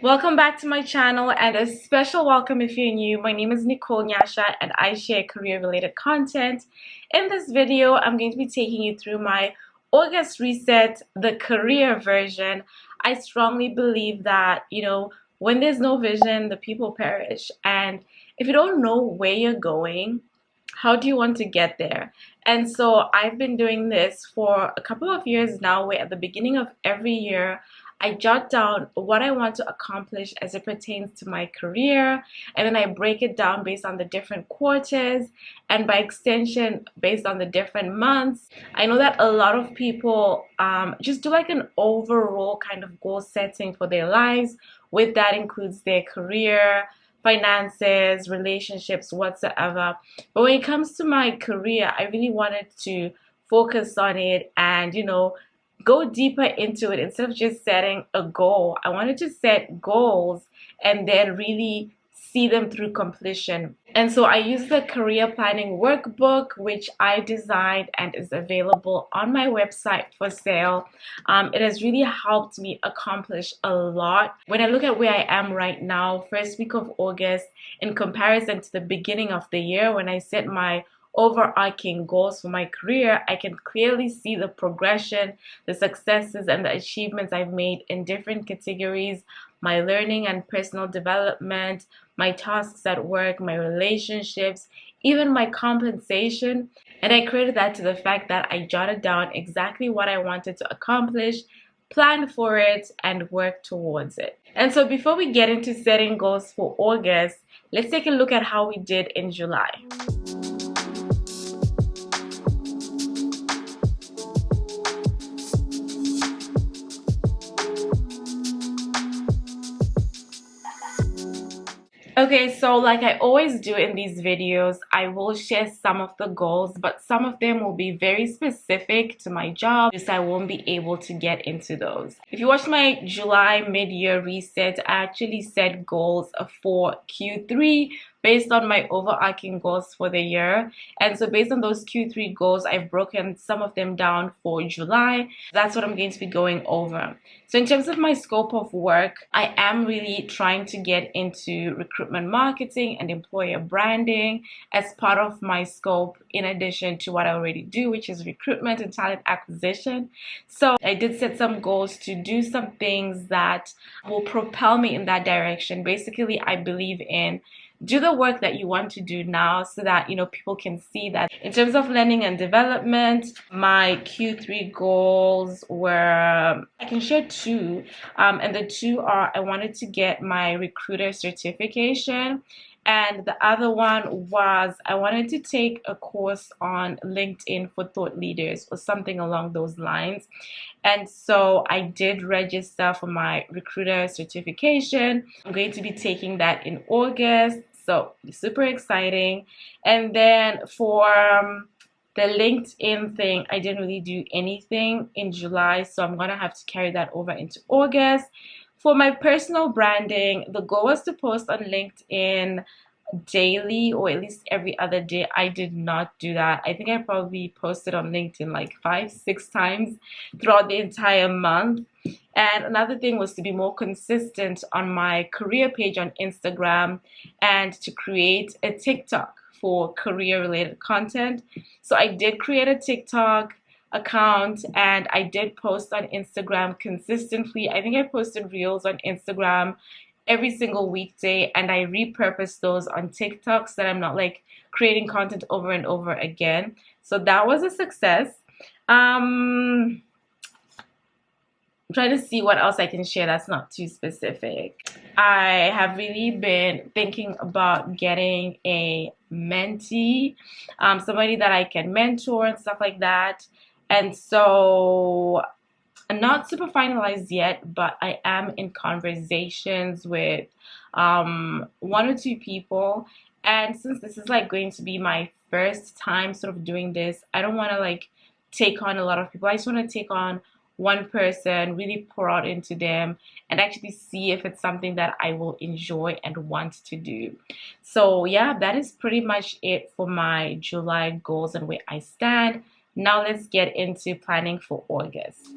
Welcome back to my channel, and a special welcome if you're new. My name is Nicole Nyasha and I share career related content. In this video, I'm going to be taking you through my August reset, the career version. I strongly believe that, when there's no vision, the people perish. And if you don't know where you're going, how do you want to get there? And so I've been doing this for a couple of years now, where at the beginning of every year, I jot down what I want to accomplish as it pertains to my career, and then I break it down based on the different quarters and by extension based on the different months. I know that a lot of people just do like an overall kind of goal setting for their lives. With that includes their career, finances, relationships, whatsoever. But when it comes to my career, I really wanted to focus on it and, go deeper into it. Instead of just setting a goal, I wanted to set goals and then really see them through completion. And so I used the career planning workbook, which I designed and is available on my website for sale. It has really helped me accomplish a lot. When I look at where I am right now, first week of August, in comparison to the beginning of the year when I set my overarching goals for my career, I can clearly see the progression, the successes, and the achievements I've made in different categories: my learning and personal development, my tasks at work, my relationships, even my compensation. And I credited that to the fact that I jotted down exactly what I wanted to accomplish, planned for it, and worked towards it. And so before we get into setting goals for August, let's take a look at how we did in July. Okay, so like I always do in these videos, I will share some of the goals, but some of them will be very specific to my job, so I won't be able to get into those. If you watched my July mid-year reset, I actually set goals for Q3 based on my overarching goals for the year. And so based on those Q3 goals, I've broken some of them down for July. That's what I'm going to be going over. So in terms of my scope of work, I am really trying to get into recruitment marketing and employer branding as part of my scope, in addition to what I already do, which is recruitment and talent acquisition. So I did set some goals to do some things that will propel me in that direction. Basically, I believe in do the work that you want to do now so that people can see that. In terms of learning and development, my Q3 goals were, I can share two, and the two are, I wanted to get my recruiter certification, and the other one was I wanted to take a course on LinkedIn for thought leaders or something along those lines. And so I did register for my recruiter certification. I'm going to be taking that in August. So super exciting. And then for the LinkedIn thing, I didn't really do anything in July, so I'm gonna have to carry that over into August. For my personal branding, the goal was to post on LinkedIn daily or at least every other day. I did not do that. I think I probably posted on LinkedIn like 5-6 times throughout the entire month. And another thing was to be more consistent on my career page on Instagram and to create a TikTok for career related content. So I did create a TikTok account and I did post on Instagram consistently. I think I posted reels on Instagram every single weekday, and I repurposed those on TikTok so that I'm not like creating content over and over again. So that was a success. I'm trying to see what else I can share that's not too specific. I have really been thinking about getting a mentee, somebody that I can mentor and stuff like that. And so I'm not super finalized yet, but I am in conversations with one or two people. And since this is like going to be my first time sort of doing this, I don't want to like take on a lot of people. I just want to take on one person, really pour out into them, and actually see if it's something that I will enjoy and want to do. So, yeah, that is pretty much it for my July goals and where I stand. Now, let's get into planning for August.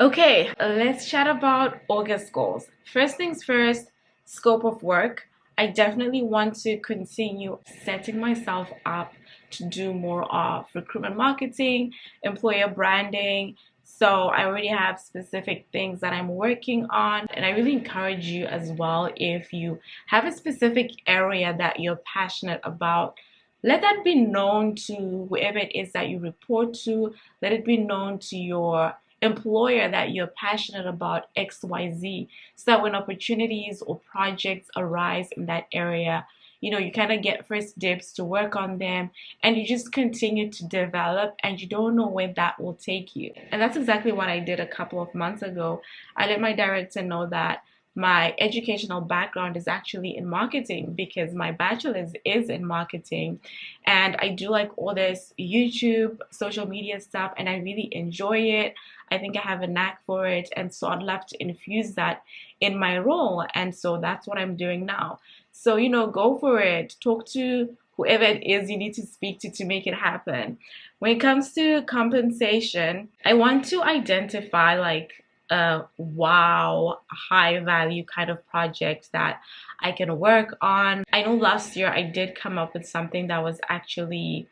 Okay, let's chat about August goals. First things first, scope of work. I definitely want to continue setting myself up to do more of recruitment marketing, employer branding. So I already have specific things that I'm working on, and I really encourage you as well, if you have a specific area that you're passionate about, let that be known to whoever it is that you report to. Let it be known to your employer that you're passionate about XYZ, so that when opportunities or projects arise in that area, you kind of get first dibs to work on them, and you just continue to develop, and you don't know where that will take you. And that's exactly what I did a couple of months ago. I let my director know that my educational background is actually in marketing, because my bachelor's is in marketing, and I do like all this YouTube, social media stuff, and I really enjoy it. I think I have a knack for it, and so I'd love to infuse that in my role, and so that's what I'm doing now. So, go for it. Talk to whoever it is you need to speak to make it happen. When it comes to compensation, I want to identify like a wow, high value kind of project that I can work on. I know last year I did come up with something that was actually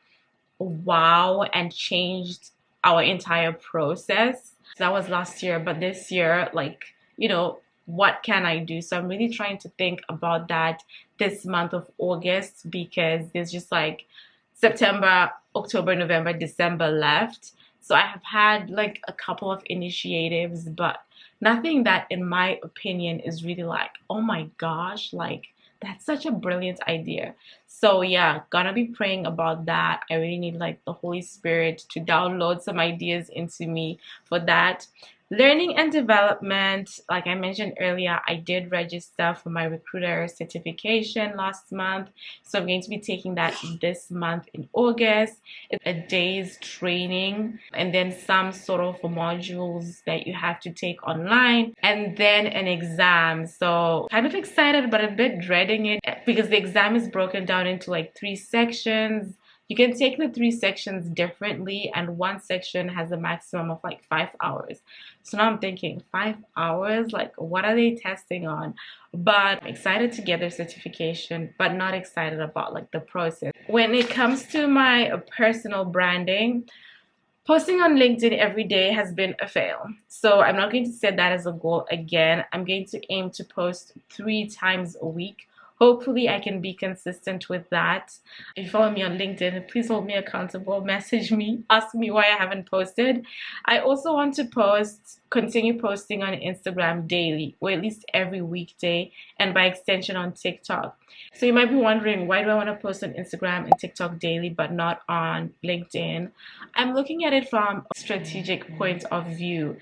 wow and changed our entire process. That was last year, but this year, like, what can I do? So I'm really trying to think about that this month of August, because there's just like September, October, November, December left. So I have had like a couple of initiatives, but nothing that, in my opinion, is really like, oh my gosh, like that's such a brilliant idea. So yeah, gonna be praying about that. I really need like the Holy Spirit to download some ideas into me for that. Learning and development, like I mentioned earlier, I did register for my recruiter certification last month. So I'm going to be taking that this month in August. It's a day's training, and then some sort of modules that you have to take online, and then an exam. So kind of excited, but a bit dreading it, because the exam is broken down into like 3 sections. You can take the 3 sections differently, and one section has a maximum of like 5 hours. So now I'm thinking, 5 hours? Like, what are they testing on? But I'm excited to get their certification, but not excited about like the process. When it comes to my personal branding, posting on LinkedIn every day has been a fail. So I'm not going to set that as a goal again. I'm going to aim to post 3 times a week. Hopefully I can be consistent with that. If you follow me on LinkedIn, please hold me accountable. Message me, ask me why I haven't posted. I also want to continue posting on Instagram daily, or at least every weekday, and by extension on TikTok. So you might be wondering, why do I want to post on Instagram and TikTok daily but not on LinkedIn? I'm looking at it from a strategic point of view.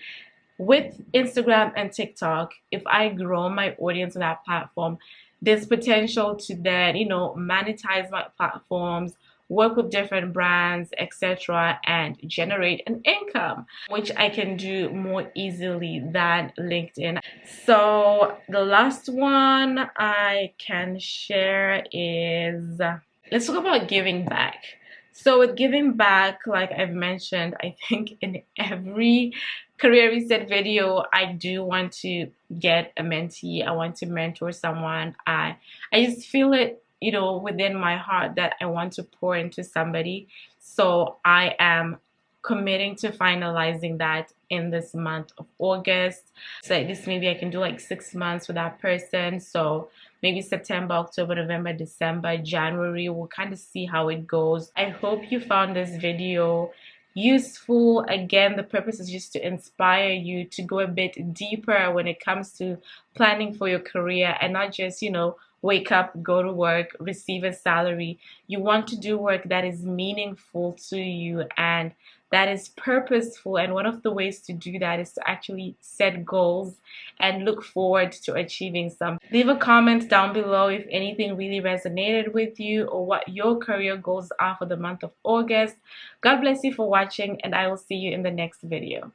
With Instagram and TikTok, if I grow my audience on that platform, there's potential to then, monetize my platforms, work with different brands, etc., and generate an income, which I can do more easily than LinkedIn. So the last one I can share is, let's talk about giving back. So with giving back, like I've mentioned, I think in every career reset video, I do want to get a mentee. I want to mentor someone. I just feel it, within my heart that I want to pour into somebody. So I am committing to finalizing that in this month of August. So at least maybe I can do like 6 months with that person. So maybe September, October, November, December, January, we'll kind of see how it goes. I hope you found this video useful. Again, the purpose is just to inspire you to go a bit deeper when it comes to planning for your career, and not just, wake up, go to work, receive a salary. You want to do work that is meaningful to you and that is purposeful. And one of the ways to do that is to actually set goals and look forward to achieving some. Leave a comment down below if anything really resonated with you or what your career goals are for the month of August. God bless you for watching, and I will see you in the next video.